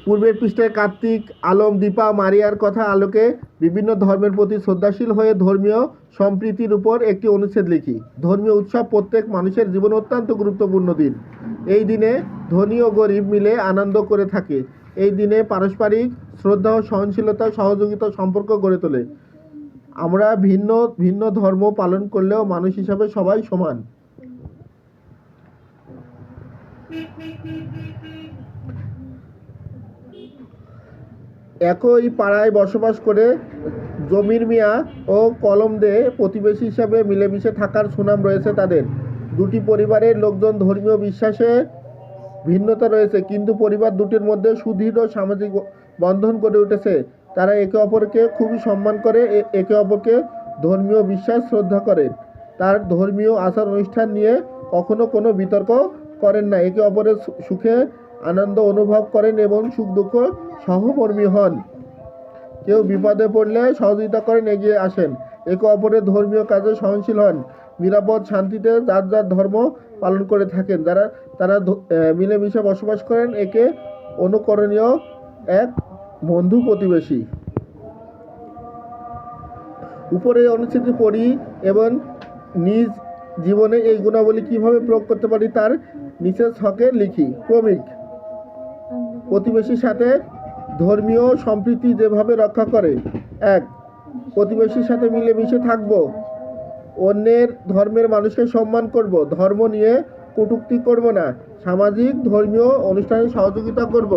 পূর্বের পৃষ্ঠায় কার্তিক, আলম, দীপা, মারিয়ার কথা আলোকে বিভিন্ন ধর্মের প্রতি শ্রদ্ধাশীল হয়ে ধর্মীয় সম্প্রীতির উপর একটি অনুচ্ছেদ লিখি। ধর্মীয় উৎসব প্রত্যেক মানুষের জীবনে অত্যন্ত গুরুত্বপূর্ণ দিন। এই দিনে ধনী ও গরিব মিলে আনন্দ করে থাকে। এই দিনে পারস্পরিক শ্রদ্ধা ও সহনশীলতা সহযোগিতা সম্পর্ক গড়ে তোলে। আমরা ভিন্ন ভিন্ন ধর্ম পালন করলেও মানুষ হিসাবে সবাই সমান। একই পাড়ায় বসবাস করে জমির মিয়া ও কলম দে প্রতিবেশী হিসাবে মিলেমিশে থাকার সুনাম রয়েছে তাদের। দুটি পরিবারের লোকজন ধর্মীয় বিশ্বাসে ভিন্নতা রয়েছে, কিন্তু পরিবার দুটির মধ্যে সুদৃঢ় সামাজিক বন্ধন গড়ে উঠেছে। তারা একে অপরকে খুবই সম্মান করে, একে অপরকে ধর্মীয় বিশ্বাস শ্রদ্ধা করেন। তার ধর্মীয় আচার অনুষ্ঠান নিয়ে কখনো কোনো বিতর্ক করেন না। একে অপরের সুখে আনন্দ অনুভব করেন এবং সুখ দুঃখ সহমর্মী হন। কেউ বিপদে পড়লে সহযোগিতা করেন, এগিয়ে আসেন। একে অপরের ধর্মীয় কাজে সহনশীল হন। নিরাপদ শান্তিতে যার যার ধর্ম পালন করে থাকেন। তারা মিলেমিশে বসবাস করেন, একে অনুকরণীয় এক বন্ধু প্রতিবেশী। উপরে অনুচ্ছেদটি পড়ি এবং নিজ জীবনে এই গুণাবলী কিভাবে প্রয়োগ করতে পারি তার নিচের ছকে লিখি। ক্রমিক প্রতিবেশীর সাথে ধর্মীয় সম্প্রীতি যেভাবে রক্ষা করে। 1. প্রতিবেশীর সাথে মিলেমিশে থাকব। অন্যের ধর্মের মানুষকে সম্মান করব। ধর্ম নিয়ে কটূক্তি করব না। সামাজিক ধর্মীয় অনুষ্ঠানে সহযোগিতা করব।